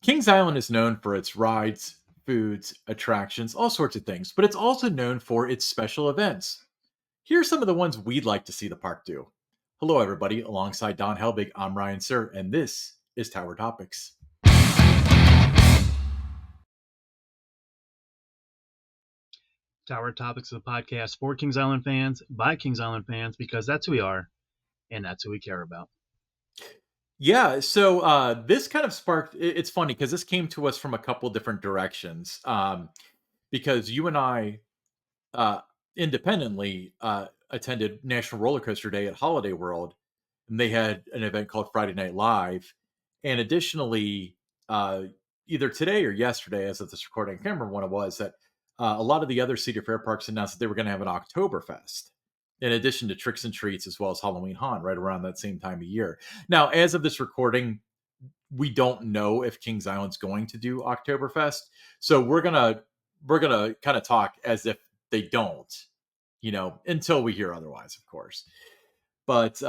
Kings Island is known for its rides, foods, attractions, all sorts of things, but it's also known for its special events. Here's some of the ones we'd like to see the park do. Hello, everybody. Alongside Don Helbig, I'm Ryan Sir, and this is Tower Topics. Tower Topics is a podcast for Kings Island fans, by Kings Island fans, because that's who we are and that's who we care about. Yeah, so this kind of sparked. It's funny because this came to us from a couple different directions. Because you and I uh, independently attended National Roller Coaster Day at Holiday World, and they had an event called Friday Night Live. And additionally, either today or yesterday, as of this recording, I can't remember when it was, that a lot of the other Cedar Fair parks announced that they were going to have an Oktoberfest, in addition to Tricks and Treats as well as Halloween Haunt, right around that same time of year. Now, as of this recording, we don't know if Kings Island's going to do Oktoberfest, so we're gonna kind of talk as if they don't, until we hear otherwise, of course. But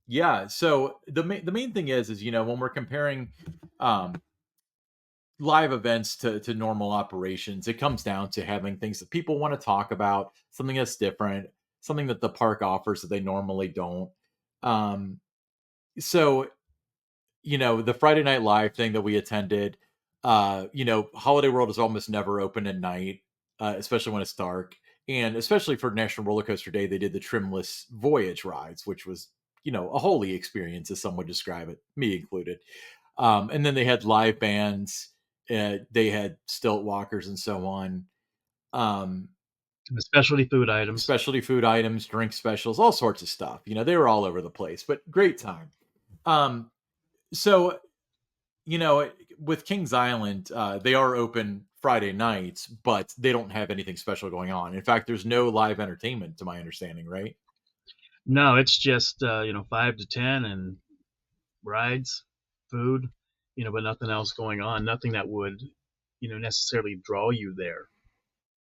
yeah, so the main thing is when we're comparing um, live events to normal operations, it comes down to having things that people want to talk about, something that's different, something that the park offers that they normally don't. Um, so the Friday Night Live thing that we attended, Holiday World is almost never open at night, especially when it's dark. And especially for National Roller Coaster Day, they did the Trimless Voyage rides, which was, a holy experience, as some would describe it, me included. And then they had live bands, they had stilt walkers and so on. The specialty food items, drink specials, all sorts of stuff. They were all over the place, but great time. So, with Kings Island, they are open Friday nights, but they don't have anything special going on. In fact, there's no live entertainment, to my understanding, right? No, it's just 5 to 10 and rides, food, but nothing else going on. Nothing that would necessarily draw you there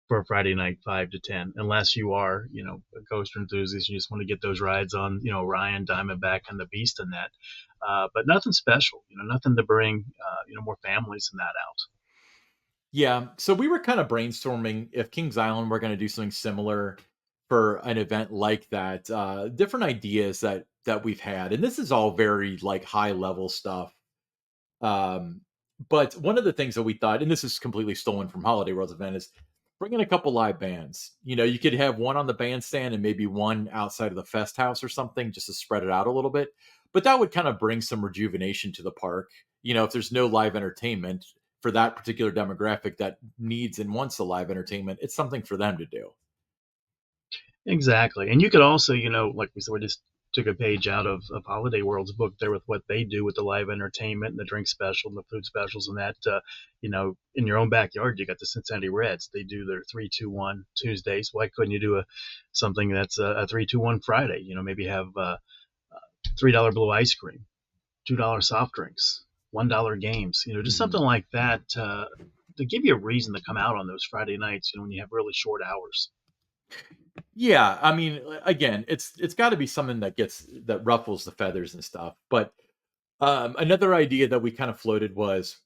for a Friday night 5 to 10, unless you are a coaster enthusiast. You just want to get those rides on Ryan, Diamondback, and the Beast and that. But nothing special, nothing to bring more families than that out. Yeah, so we were kind of brainstorming if Kings Island were going to do something similar for an event like that. Different ideas that we've had, and this is all very like high level stuff. But one of the things that we thought, and this is completely stolen from Holiday World's event, is bring in a couple live bands. You could have one on the bandstand and maybe one outside of the fest house or something, just to spread it out a little bit. But that would kind of bring some rejuvenation to the park. If there's no live entertainment for that particular demographic that needs and wants the live entertainment, it's something for them to do. Exactly. And you could also, like we said, we just took a page out of Holiday World's book there with what they do with the live entertainment and the drink special and the food specials and that, in your own backyard, you got the Cincinnati Reds. They do their 3-2-1 Tuesdays. Why couldn't you do something that's a 3-2-1 Friday? Maybe have $3 blue ice cream, $2 soft drinks, $1 games, just something like that to give you a reason to come out on those Friday nights, when you have really short hours. Yeah, I mean, again, it's got to be something that ruffles the feathers and stuff. But another idea that we kind of floated was,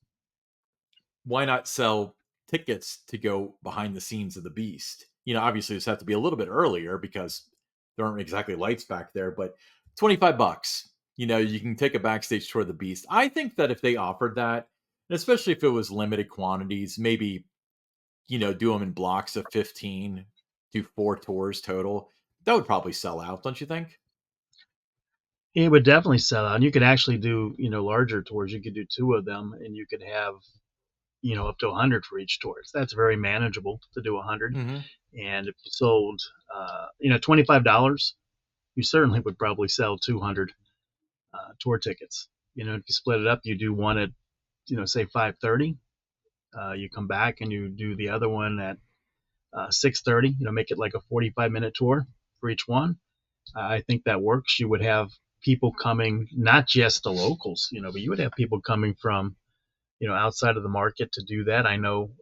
why not sell tickets to go behind the scenes of the Beast? Obviously this had to be a little bit earlier because there aren't exactly lights back there, but $25. You can take a backstage tour of the Beast. I think that if they offered that, and especially if it was limited quantities, maybe do them in blocks of 15, do 4 tours total, that would probably sell out, don't you think? It would definitely sell out. And you could actually do, larger tours. You could do 2 of them and you could have, up to 100 for each tour. So that's very manageable to do 100. Mm-hmm. And if you sold, $25, you certainly would probably sell 200 tour tickets. If you split it up, you do one at, say 5:30. You come back and you do the other one at 6:30. Make it like a 45-minute tour for each one. I think that works. You would have people coming, not just the locals, but you would have people coming from, outside of the market to do that. I know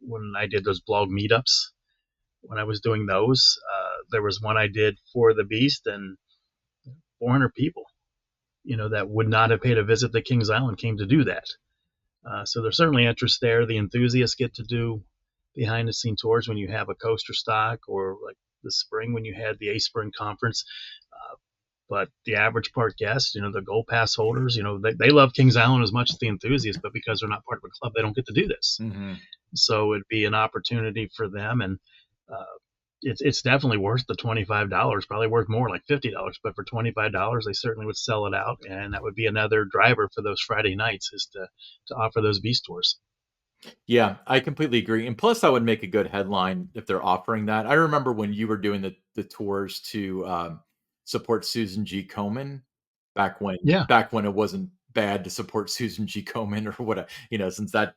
when I did those blog meetups, when I was doing those, there was one I did for the Beast and 400 people. that would not have paid a visit to Kings Island came to do that. So there's certainly interest there. The enthusiasts get to do behind the scene tours when you have a coaster stock, or like this spring when you had the A Spring Conference. Uh, but the average park guest, the Gold Pass holders, they love Kings Island as much as the enthusiasts, but because they're not part of a club, they don't get to do this. Hmm. So it'd be an opportunity for them, and uh, it's definitely worth the $25. Probably worth more, like $50, but for $25, they certainly would sell it out, and that would be another driver for those Friday nights, is to offer those beast tours. Yeah, I completely agree. And plus, that would make a good headline if they're offering that. I remember when you were doing the tours to support Susan G. Komen Yeah, back when it wasn't bad to support Susan G. Komen or what, since that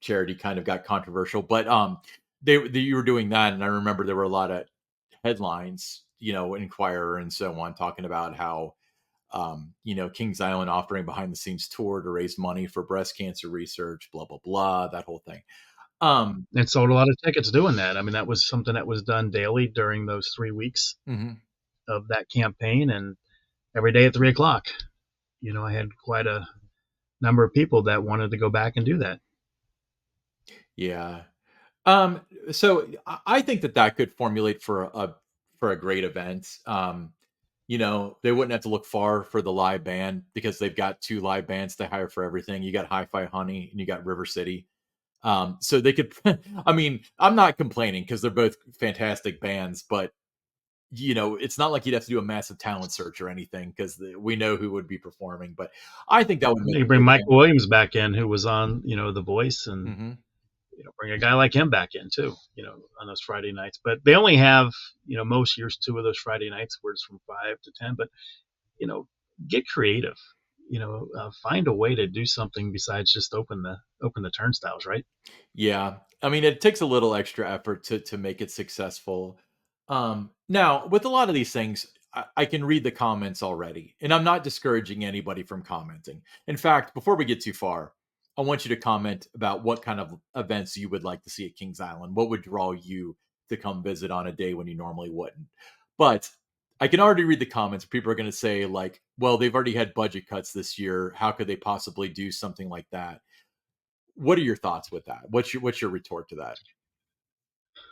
charity kind of got controversial. But you were doing that, and I remember there were a lot of headlines, Inquirer and so on, talking about how Kings Island offering behind the scenes tour to raise money for breast cancer research, blah blah blah, that whole thing. Um, and sold a lot of tickets doing that. I mean, that was something that was done daily during those 3 weeks mhm. of that campaign, and every day at 3 o'clock. I had quite a number of people that wanted to go back and do that. Yeah. Um, so I think that could formulate for a great event. They wouldn't have to look far for the live band because they've got two live bands they hire for everything. You got Hi-Fi Honey and you got River City. So they could. I mean, I'm not complaining because they're both fantastic bands, but it's not like you'd have to do a massive talent search or anything because we know who would be performing. But I think that would make You a bring great Michael event. Williams back in, who was on, The Voice, and Hmm. bring a guy like him back in too, on those Friday nights. But they only have, most years, two of those Friday nights where it's from 5 to 10. But you know, get creative. Find a way to do something besides just open the turnstiles, right? Yeah. I mean, it takes a little extra effort to make it successful. Now, with a lot of these things, I can read the comments already, and I'm not discouraging anybody from commenting. In fact, before we get too far, I want you to comment about what kind of events you would like to see at Kings Island. What would draw you to come visit on a day when you normally wouldn't? But I can already read the comments. People are going to say, like, well, they've already had budget cuts this year. How could they possibly do something like that? What are your thoughts with that? What's your retort to that?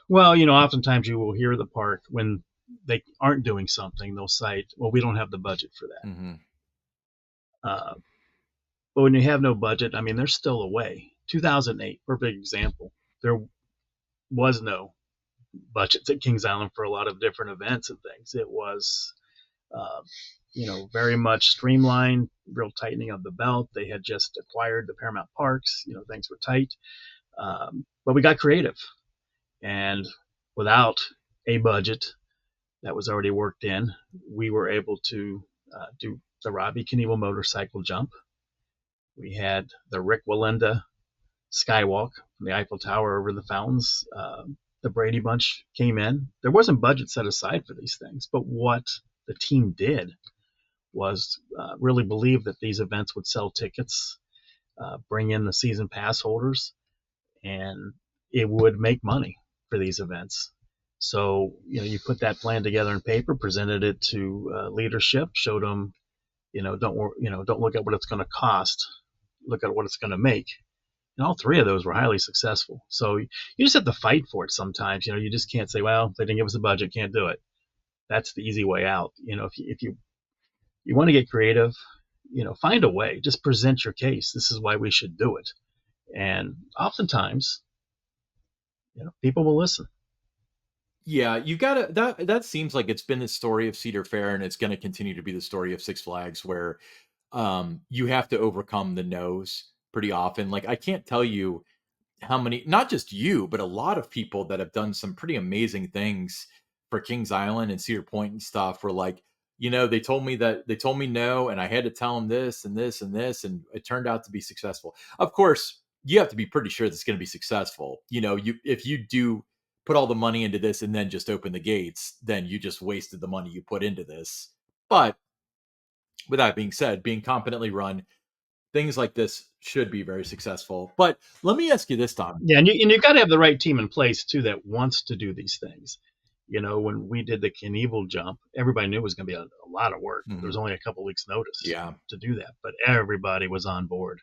Well, oftentimes you will hear the park when they aren't doing something, they'll cite, "Well, we don't have the budget for that." Mhm. Uh, but when you have no budget, I mean, there's still a way. 2008, perfect example. There was no budgets at Kings Island for a lot of different events and things. It was, uh, very much streamlined, real tightening of the belt. They had just acquired the Paramount Parks. Things were tight. But we got creative. And without a budget that was already worked in, we were able to do the Robbie Knievel motorcycle jump. We had the Rick Walenda skywalk from the Eiffel Tower over the fountains. The Brady Bunch came in. There wasn't budget set aside for these things, but what the team did was really believe that these events would sell tickets, bring in the season pass holders, and it would make money for these events. So you put that plan together in paper, presented it to leadership, showed them, don't look at what it's going to cost, look at what it's going to make. And all three of those were highly successful. So you just have to fight for it sometimes. You just can't say, well, they didn't give us a budget, can't do it. That's the easy way out. If you want to get creative, find a way. Just present your case. This is why we should do it. And oftentimes, people will listen. Yeah, you gotta that seems like it's been the story of Cedar Fair, and it's gonna continue to be the story of Six Flags, where you have to overcome the no's pretty often. Like I can't tell you how many, not just you, but a lot of people that have done some pretty amazing things for Kings Island and Cedar Point and stuff were like, they told me no, and I had to tell them this and this and this, and it turned out to be successful. Of course, you have to be pretty sure it's going to be successful. If you do put all the money into this and then just open the gates, then you just wasted the money you put into this. But with that being said, being competently run, things like this should be very successful. But let me ask you this, Tom. Yeah, and you've got to have the right team in place too that wants to do these things. When we did the Knievel jump, everybody knew it was going to be a lot of work. There Mhm. was only a couple weeks' notice Yeah. to do that, but everybody was on board.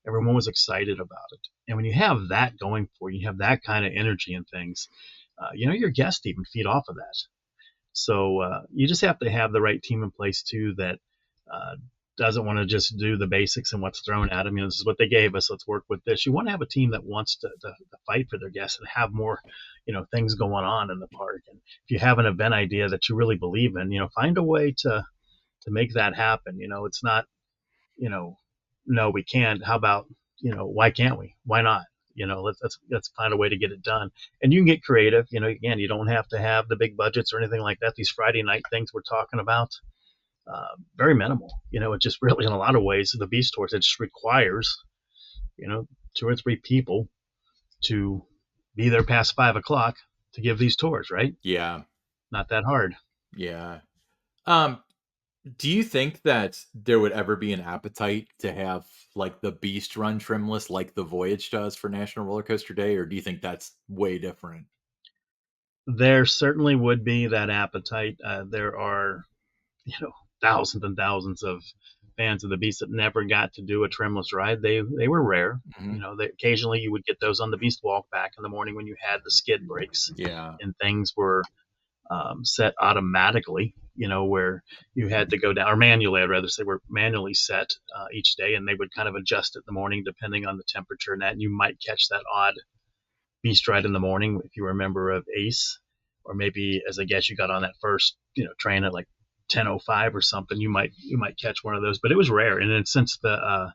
Everyone was excited about it. And when you have that going for you, you have that kind of energy and things, your guests even feed off of that. So you just have to have the right team in place too that uh, doesn't want to just do the basics and what's thrown at them. This is what they gave us. Let's work with this. You want to have a team that wants to fight for their guests and have more, things going on in the park. And if you have an event idea that you really believe in, find a way to make that happen. It's not, you know, no, we can't. How about, why can't we? Why not? Let's find a way to get it done. And you can get creative. Again, you don't have to have the big budgets or anything like that. These Friday night things we're talking about, very minimal. It just really, in a lot of ways, the Beast Tours, it just requires, you know, 2 or 3 people to be there past 5 o'clock to give these tours, right? Yeah. Not that hard. Yeah. Um, do you think that there would ever be an appetite to have like the Beast run trimless like the Voyage does for National Roller Coaster Day, or do you think that's way different? There certainly would be that appetite. There are, you know, thousands and thousands of fans of the Beast that never got to do a trimless ride. They were rare. Mhm. Occasionally you would get those on the Beast Walk back in the morning when you had the skid brakes Yeah. and things were set automatically. Where you had to go down, or manually, I'd rather say, were manually set each day, and they would kind of adjust it in the morning depending on the temperature and that. And you might catch that odd Beast ride in the morning if you were a member of Ace, or maybe as a guest you got on that first train at like 10:05 or something. You might catch one of those, but it was rare. And then since the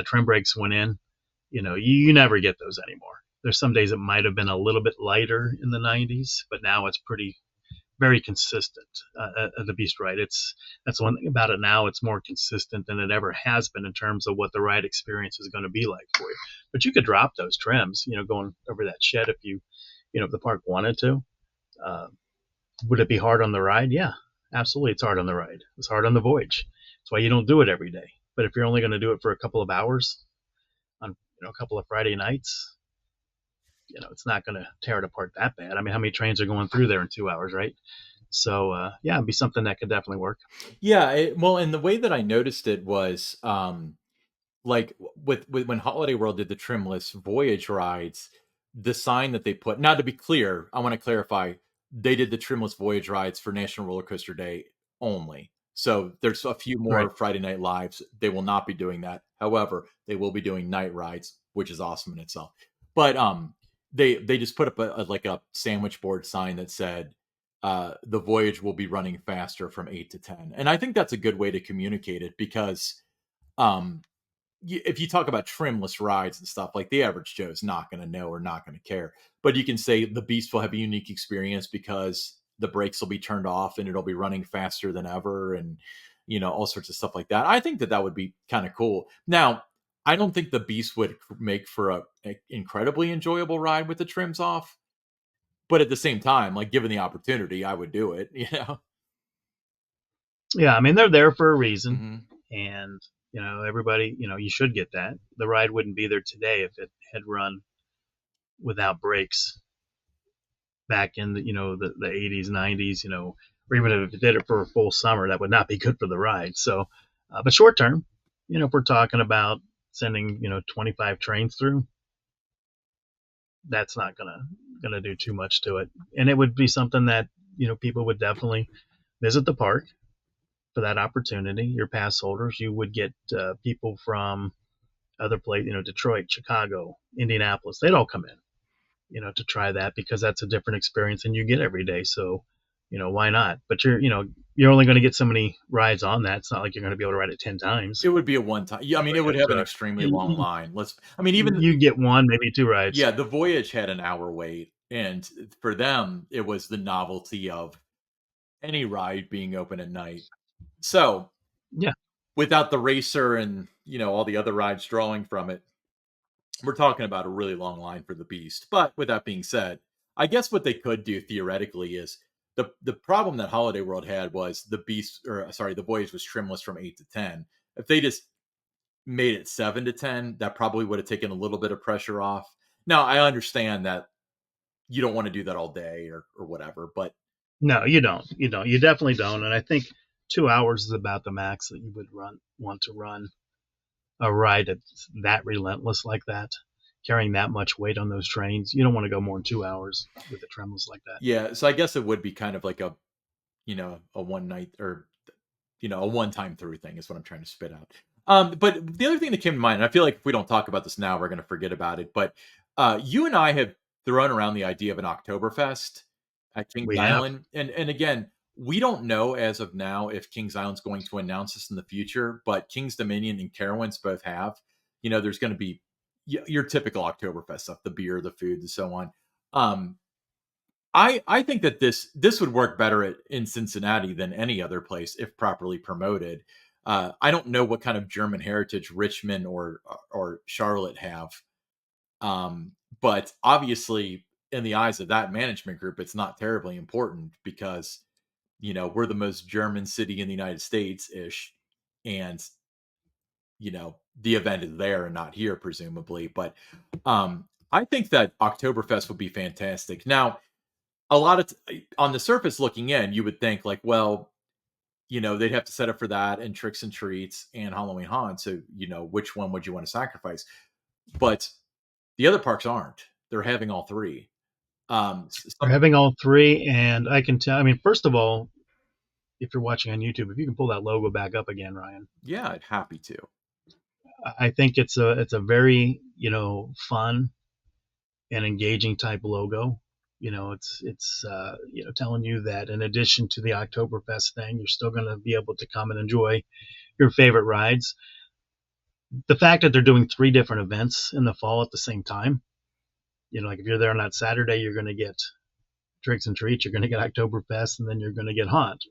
trim brakes went in, you never get those anymore. There's some days it might have been a little bit lighter in the 90s, but now it's pretty very consistent. The Beast ride. That's one thing about it now. It's more consistent than it ever has been in terms of what the ride experience is going to be like for you. But you could drop those trims, going over that shed if if the park wanted to. Uh, would it be hard on the ride? Yeah, absolutely. It's hard on the ride. It's hard on the Voyage. That's why you don't do it every day. But if you're only going to do it for a couple of hours on a couple of Friday nights, it's not going to tear it apart that bad. I mean, how many trains are going through there in 2 hours, right? So yeah, it'd be something that could definitely work. Yeah, well, and the way that I noticed it was, like with when Holiday World did the trimless Voyage rides, the sign that they put. Now, to be clear, I want to clarify, they did the trimless Voyage rides for National Roller Coaster Day only. So there's a few Right. more Friday Night Lives. They will not be doing that. However, they will be doing night rides, which is awesome in itself. But they just put up like a sandwich board sign that said the Voyage will be running faster from 8 to 10, and I think that's a good way to communicate it because um if you talk about trimless rides and stuff, like the average Joe is not going to know or not going to care. But you can say the Beast will have a unique experience because the brakes will be turned off and it'll be running faster than ever, and all sorts of stuff like that. I think that that would be kind of cool. Now, I don't think the Beast would make for a incredibly enjoyable ride with the trims off, but at the same time, like given the opportunity, I would do it. Yeah, I mean they're there for a reason, Hmm. and everybody, you should get that. The ride wouldn't be there today if it had run without brakes back in the 80s, 90s, or even if it did it for a full summer, that would not be good for the ride. So, but short term, if we're talking about sending 25 trains through, that's not gonna do too much to it, and it would be something that people would definitely visit the park for that opportunity. Your pass holders, you would get people from other places, Detroit, Chicago, Indianapolis. They'd all come in, to try that because that's a different experience than you get every day. So, why not? But you're only going to get so many rides on that. It's not like you're going to be able to ride it 10 times. It would be a one time. Yeah, I mean, it would Like have an so, extremely long you, line. I mean, even you get one, maybe 2 rides. yeah, the Voyage had an hour wait, and for them, it was the novelty of any ride being open at night. So, Yeah, without the racer and, all the other rides drawing from it, we're talking about a really long line for the Beast. But with that being said, I guess what they could do theoretically is the problem that Holiday World had was the Beast, or sorry, the Voyage was trimless from 8 to 10. If they just made it 7 to 10, that probably would have taken a little bit of pressure off. Now, I understand that you don't want to do that all day or whatever. But No, you don't. You don't. You definitely don't. And I think 2 hours is about the max that you would want to run a ride that's that relentless like that, carrying that much weight on those trains. You don't want to go more than 2 hours with the tremors like that. yeah, so I guess it would be kind of like a a one night or a one time through thing is what I'm trying to spit out. But the other thing that came to mind, and I feel like if we don't talk about this now, we're going to forget about it. But you and I have thrown around the idea of an Oktoberfest at Kings We have. Island, and again, we don't know as of now if Kings Island's going to announce this in the future. But Kings Dominion and Carowinds both have. There's going to be your typical Oktoberfest stuff, the beer, the food, and so on. Um, I think that this would work better in Cincinnati than any other place if properly promoted. I don't know what kind of German heritage Richmond or Charlotte have, but obviously, in the eyes of that management group, it's not terribly important because we're the most German city in the United States ish, and the event is there and not here, presumably. But I think that Oktoberfest would be fantastic. Now, a lot of on the surface looking in, you would think like, well, they'd have to set up for that and tricks and treats and Halloween Haunt. So, which one would you want to sacrifice? But the other parks aren't. They're having all three. They're having all three, and I can tell. I mean, first of all, if you're watching on YouTube, if you can pull that logo back up again, Ryan, Yeah, I'd happy to. I think it's a very fun and engaging type logo. It's telling you that in addition to the Oktoberfest thing, you're still going to be able to come and enjoy your favorite rides. The fact that they're doing three different events in the fall at the same time, like if you're there on that Saturday, you're going to get tricks and treats, you're going to get Oktoberfest, and then you're going to get Haunt.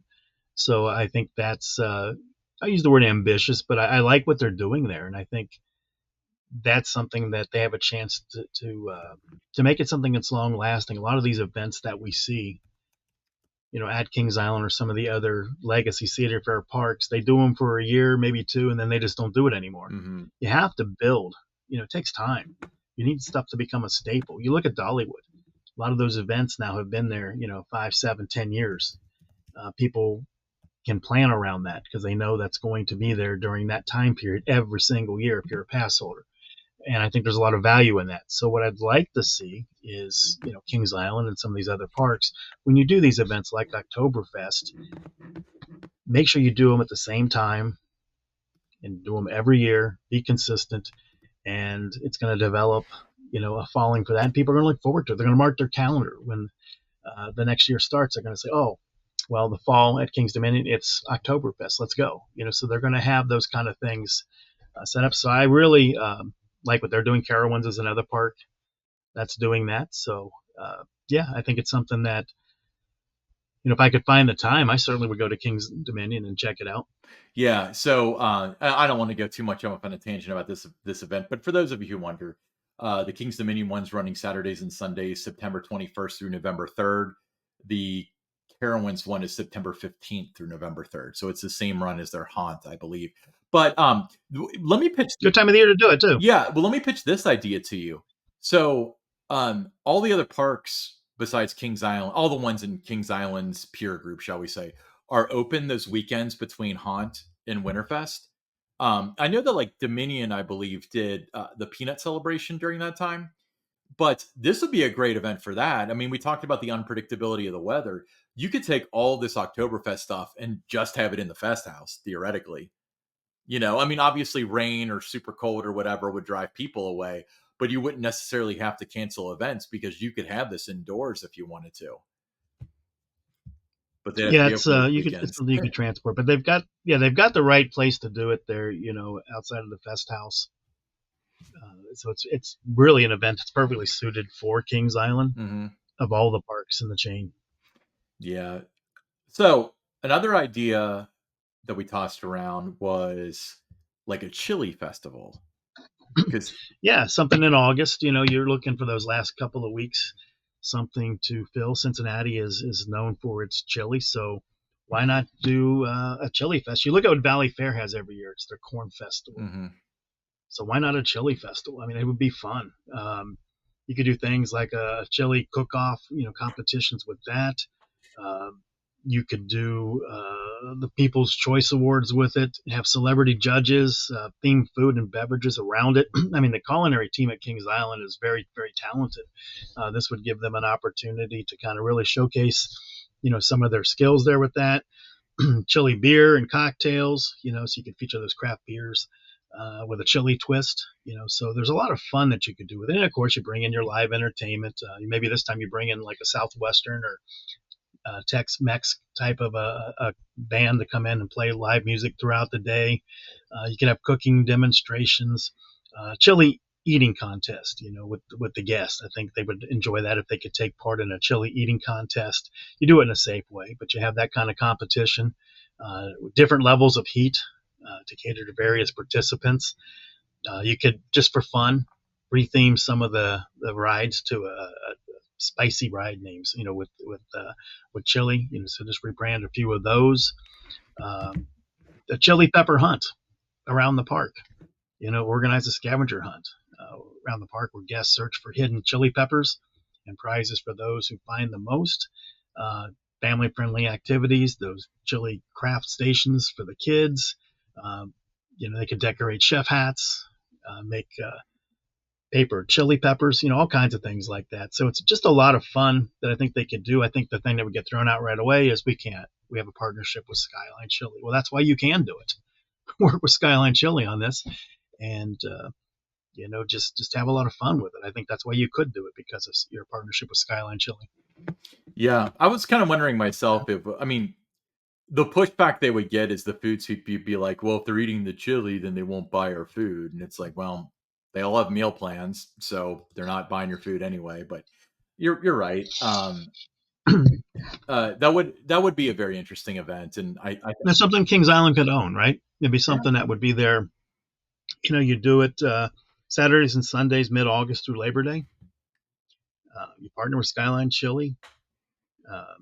So I think that's I use the word ambitious, but I like what they're doing there, and I think that's something that they have a chance to make it something that's long lasting. A lot of these events that we see, at Kings Island or some of the other legacy Cedar Fair parks, they do them for a year, maybe two, and then they just don't do it anymore. Hmm. You have to build. It takes time. You need stuff to become a staple. You look at Dollywood. A lot of those events now have been there, 5, 7, 10 years. People can plan around that because they know that's going to be there during that time period every single year if you're a pass holder. And I think there's a lot of value in that. So what I'd like to see is, Kings Island and some of these other parks, when you do these events like Oktoberfest, make sure you do them at the same time and do them every year. Be consistent, and it's going to develop, a following for that. And people are going to look forward to it. They're going to mark their calendar when the next year starts. They're going to say, "Oh, well, the fall at Kings Dominion, it's Oktoberfest. Let's go." So they're going to have those kind of things set up. So I really like what they're doing. Carowinds is another park that's doing that. So yeah, I think it's something that if I could find the time, I certainly would go to Kings Dominion and check it out. Yeah. So I don't want to go too much off on a tangent about this event, but for those of you who wonder, the Kings Dominion one's running Saturdays and Sundays, September 21st through November 3rd. The Carowinds one is September 15th through November 3rd. So it's the same run as their Haunt, I believe. But let me pitch. Good time of the year to do it too. Yeah, well, let me pitch this idea to you. So, all the other parks besides Kings Island, all the ones in Kings Island's peer group, shall we say, are open those weekends between Haunt and Winterfest. I know that like Dominion, I believe, did the Peanut Celebration during that time, but this would be a great event for that. I mean, we talked about the unpredictability of the weather. You could take all this Oktoberfest stuff and just have it in the fest house, theoretically. I mean, obviously, rain or super cold or whatever would drive people away, but you wouldn't necessarily have to cancel events because you could have this indoors if you wanted to. But they have to Yeah, be open those it's weekends. something you could transport, but they've got the right place to do it there. Outside of the fest house. So it's really an event that's perfectly suited for Kings Island Hmm. of all the parks in the chain. Yeah. So another idea that we tossed around was like a chili festival because. Yeah, something in August. You're looking for those last couple of weeks, something to fill. Cincinnati is known for its chili, so why not do a chili fest? You look at what Valley Fair has every year; it's their corn festival. Mhm. So why not a chili festival? I mean, it would be fun. You could do things like a chili cook-off, competitions with that. Um, you could do the People's Choice Awards with it, have celebrity judges, themed food and beverages around it. I mean, the culinary team at Kings Island is very, very talented. This would give them an opportunity to kind of really showcase, some of their skills there with that. Chili beer and cocktails, so you can feature those craft beers with a chili twist, so there's a lot of fun that you could do with it. And of course, you bring in your live entertainment. Maybe this time you bring in like a Southwestern or Tex-Mex type of a band to come in and play live music throughout the day. You can have cooking demonstrations, chili eating contest, with the guests. I think they would enjoy that if they could take part in a chili eating contest. You do it in a safe way, but you have that kind of competition, different levels of heat to cater to various participants. You could, just for fun, retheme some of the rides to a spicy ride names, with chili. So just rebrand a few of those. The chili pepper hunt around the park. Organize a scavenger hunt around the park where guests search for hidden chili peppers and prizes for those who find the most. Uh, Family friendly activities, those chili craft stations for the kids. Um, they could decorate chef hats, make paper chili peppers, all kinds of things like that. So it's just a lot of fun that I think they could do. I think the thing that would get thrown out right away is we can't. We have a partnership with Skyline Chili. Well, that's why you can do it. Work with Skyline Chili on this, and just have a lot of fun with it. I think that's why you could do it, because of your partnership with Skyline Chili. Yeah, I was kind of wondering myself if I mean the pushback they would get is the food soup. You'd be like, well, if they're eating the chili, then they won't buy our food, and it's like, well, they all have meal plans, so they're not buying your food anyway. But you're right. That would be a very interesting event, and I That's something Kings Island could own, right? It'd be something that would be there. You do it Saturdays and Sundays, mid-August through Labor Day. You partner with Skyline Chili, uh,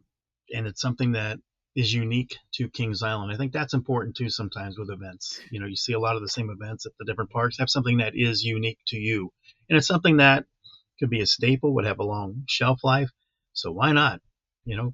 and it's something that is unique to Kings Island. I think that's important too. Sometimes with events, you see a lot of the same events at the different parks. Have something that is unique to you, and it's something that could be a staple, would have a long shelf life. So why not? You know,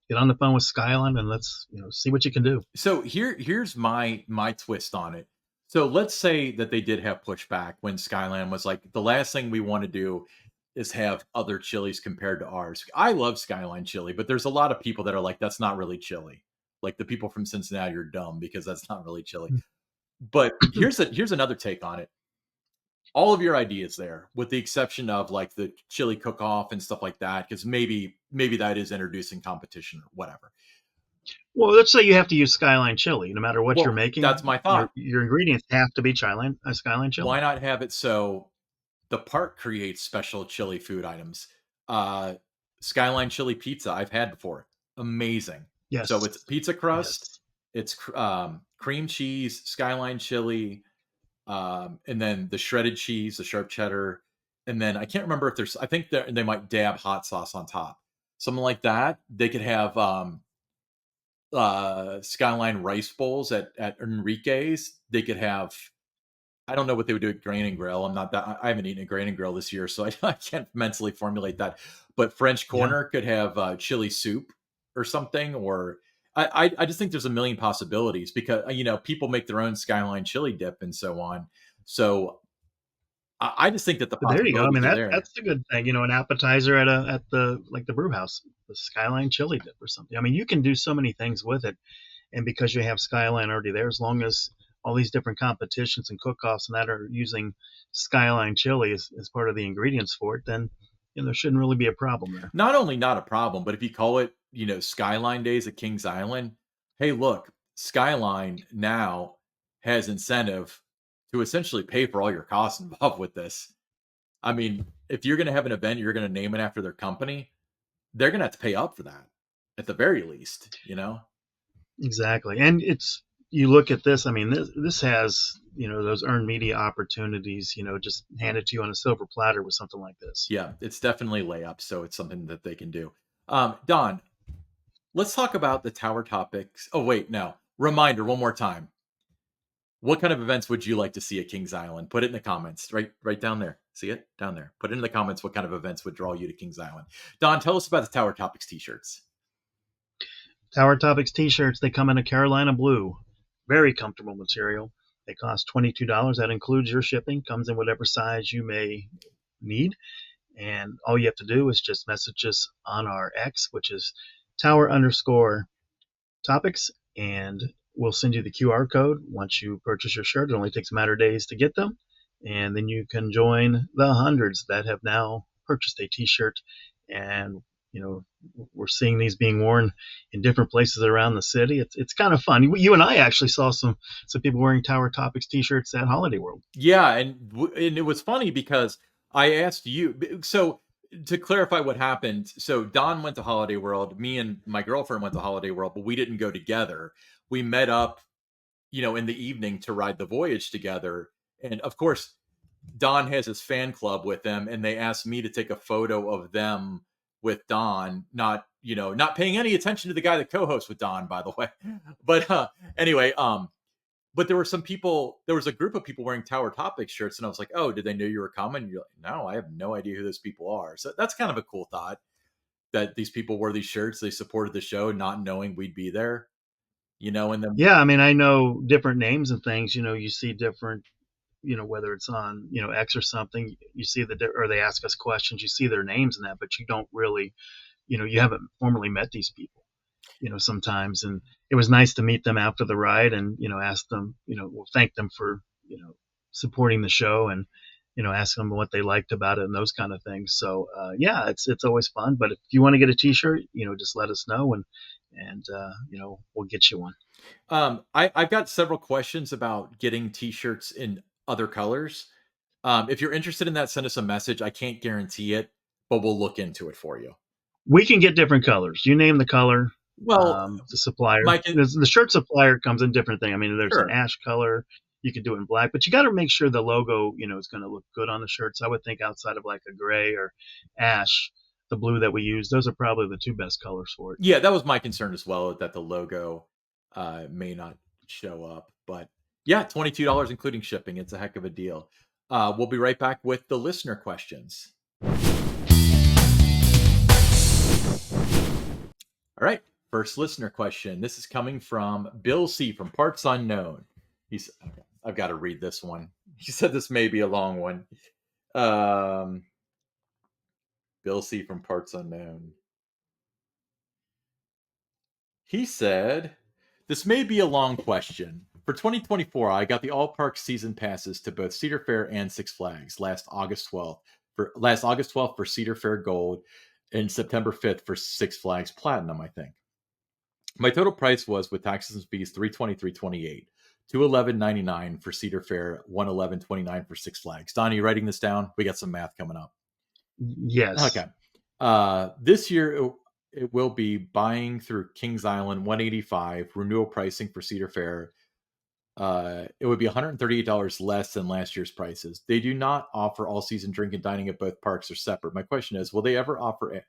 get on the phone with Skyline and let's see what you can do. So here's my twist on it. So let's say that they did have pushback when Skyland was like, the last thing we want to do is have other chilies compared to ours. I love Skyline chili, but there's a lot of people that are like, that's not really chili. Like the people from Cincinnati are dumb because that's not really chili. But here's another take on it. All of your ideas there, with the exception of like the chili cook off and stuff like that, because maybe that is introducing competition or whatever. Well, let's say you have to use Skyline Chili, no matter what you're Well, making. that's my Your thought. your ingredients have to be Skyline Why Chili. not have it so the park creates special chili food items? Uh, Skyline chili pizza I've had before, amazing. So Yes, it's pizza crust, yes, it's cream cheese, Skyline chili, and then the shredded cheese, the sharp cheddar, and then I can't remember if there's. I think they might dab hot sauce on top, something like that. They could have Skyline rice bowls at Enrique's. They could have. I don't know what they would do at Grain and Grill. I'm not that. I haven't eaten a Grain and Grill this year, so I can't mentally formulate that. But French yeah. Corner could have chili soup or something, or I just think there's a million possibilities because people make their own Skyline chili dip and so on. So I just think that the But there you go. I mean, possibilities are there. that's a good thing. An appetizer at the like the brew house, the Skyline Chili dip or something. I mean, you can do so many things with it, and because you have Skyline already there, as long as all these different competitions and cook-offs and that are using Skyline Chili as part of the ingredients for it, then there shouldn't really be a problem there. Not only not a problem, but if you call it, Skyline Days at Kings Island, hey, look, Skyline now has incentive to essentially pay for all your costs involved with this. I mean, if you're going to have an event, you're going to name it after their company, they're going to have to pay up for that at the very least. Exactly. And you look at this, I mean, this has, those earned media opportunities, just handed to you on a silver platter with something like this. Yeah, it's definitely layup. So it's something that they can do. Don, let's talk about the tower topics. Oh, wait, no. Reminder one more time. What kind of events would you like to see at Kings Island? Put it in the comments right down there. See it down there. Put it in the comments what kind of events would draw you to Kings Island. Don, tell us about the Tower Topics t-shirts. Tower Topics t-shirts, they come in a Carolina blue. Very comfortable material. They cost $22. That includes your shipping. Comes in whatever size you may need. And all you have to do is just message us on our X, which is tower_topics, and we'll send you the QR code once you purchase your shirt. It only takes a matter of days to get them. And then you can join the hundreds that have now purchased a t-shirt. And, we're seeing these being worn in different places around the city. It's kind of fun. You and I actually saw some people wearing Tower Topics t-shirts at Holiday World. Yeah, and it was funny because I asked you. So to clarify what happened, so Don went to Holiday World. Me and my girlfriend went to Holiday World, but we didn't go together. We met up, in the evening to ride the Voyage together. And of course, Don has his fan club with them, and they asked me to take a photo of them with Don, not paying any attention to the guy that co-hosts with Don, by the way. But anyway, but there was a group of people wearing Tower Topics shirts, and I was like, oh, did they know you were coming? And you're like, no, I have no idea who those people are. So that's kind of a cool thought that these people wore these shirts. They supported the show, not knowing we'd be there, and then. Yeah, I mean, I know different names and things. You see different, whether it's on, X or something, you see or they ask us questions, you see their names and that, but you don't really, you haven't formally met these people, sometimes. And it was nice to meet them after the ride and, ask them, we'll thank them for, supporting the show and, ask them what they liked about it and those kind of things. So, yeah, it's always fun. But if you want to get a t-shirt, just let us know and we'll get you one. I've got several questions about getting t-shirts in other colors. If you're interested in that, send us a message. I can't guarantee it, but we'll look into it for you. We can get different colors. You name the color. Well, The supplier, Mike, the shirt supplier comes in different thing. I mean, there's sure. an ash color. You could do it in black, but you got to make sure the logo, is going to look good on the shirts. I would think outside of like a gray or ash, the blue that we use, those are probably the two best colors for it. Yeah, that was my concern as well, that the logo may not show up. But yeah, $22 including shipping. It's a heck of a deal. We'll be right back with the listener questions. All right, first listener question. This is coming from Bill C. from Parts Unknown. Okay, I've got to read this one. He said this may be a long one. Bill C. from Parts Unknown. He said, this may be a long question. For 2024, I got the all park season passes to both Cedar Fair and Six Flags last August 12th for Cedar Fair Gold and September 5th for Six Flags Platinum, I think. My total price was, with taxes and fees, $323.28, $211.99 for Cedar Fair, $111.29 for Six Flags. Don, are you writing this down? We got some math coming up. Yes. Okay. This year it will be buying through Kings Island, $185 renewal pricing for Cedar Fair. It would be $138 less than last year's prices. They do not offer all season drink and dining at both parks or separate. My question is, will they offer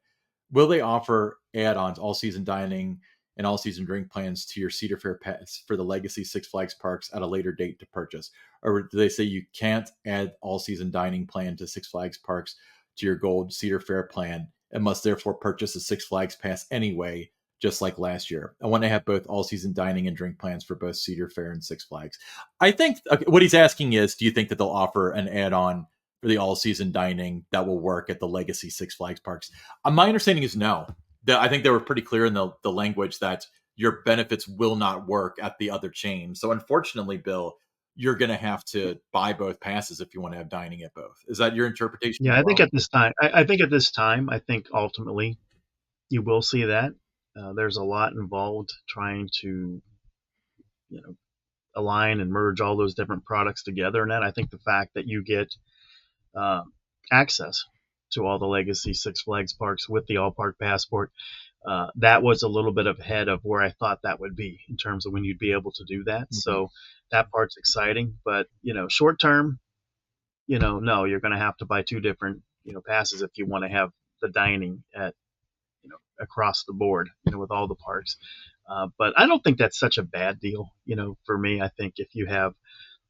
add-ons, all season dining and all season drink plans to your Cedar Fair pass for the Legacy Six Flags parks at a later date to purchase? Or do they say you can't add all season dining plan to Six Flags parks to your gold Cedar Fair plan and must therefore purchase a Six Flags pass anyway, just like last year? I want to have both all season dining and drink plans for both Cedar Fair and Six Flags. I think what he's asking is, do you think that they'll offer an add-on for the all season dining that will work at the Legacy Six Flags parks? My understanding is no. I think they were pretty clear in the language that your benefits will not work at the other chain. So unfortunately, Bill, you're going to have to buy both passes if you want to have dining at both. Is that your interpretation? Yeah, I think at this time, I think ultimately you will see that. There's a lot involved trying to, align and merge all those different products together. And that, I think the fact that you get access to all the Legacy Six Flags parks with the All Park Passport, that was a little bit ahead of where I thought that would be in terms of when you'd be able to do that. Mm-hmm. So that part's exciting. But, short term, no, you're going to have to buy two different, passes if you want to have the dining at, across the board, with all the parks. But I don't think that's such a bad deal, for me. I think if you have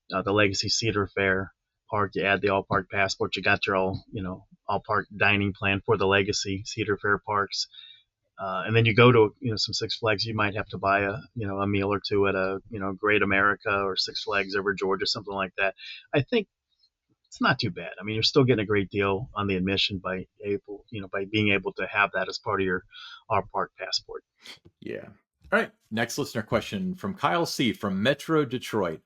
the Legacy Cedar Fair park. You add the all park passport. You got your all park dining plan for the legacy Cedar Fair parks. And then you go to some Six Flags. You might have to buy a meal or two at a Great America or Six Flags over Georgia, something like that. I think it's not too bad. I mean, you're still getting a great deal on the admission by being able to have that as part of your our park passport. Yeah. All right. Next listener question from Kyle C. from Metro Detroit.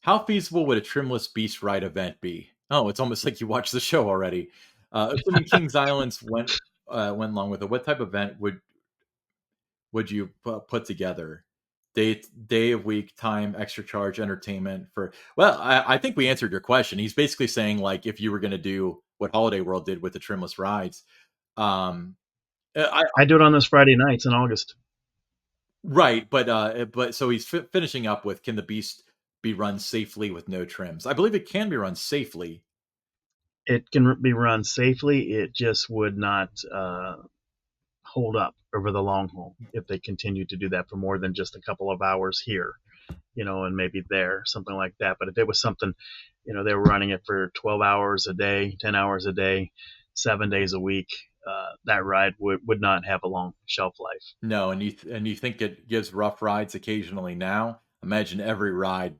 How feasible would a trimless beast ride event be? Oh, it's almost like you watched the show already. Assuming Kings Islands went along with it, what type of event would you put together? Day of week, time, extra charge, entertainment for. Well, I think we answered your question. He's basically saying like if you were going to do what Holiday World did with the trimless rides. Um, I I do it on those Friday nights in August. Right, but so he's finishing up with can the beast be run safely with no trims? I believe it can be run safely. It can be run safely. It just would not hold up over the long haul if they continue to do that for more than just a couple of hours here, and maybe there, something like that. But if it was something, they were running it for 12 hours a day, 10 hours a day, 7 days a week, that ride would not have a long shelf life. No, and you think it gives rough rides occasionally now? Imagine every ride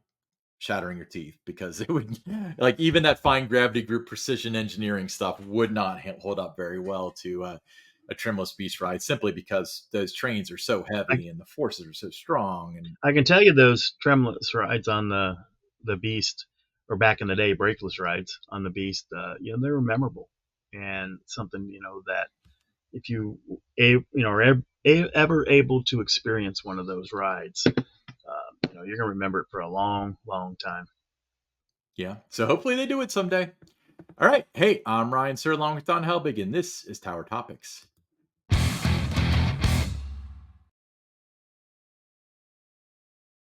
shattering your teeth because it would like even that fine gravity group precision engineering stuff would not hold up very well to a trimless beast ride simply because those trains are so I, heavy and the forces are so strong and I can tell you those tremless rides on the Beast, or back in the day, brakeless rides on the Beast, they were memorable and something that if you are ever able to experience one of those rides, you're gonna remember it for a long, long time. yeah. So hopefully they do it someday. All right. Hey, I'm Ryan Sir along with Don Helbig, and this is Tower Topics.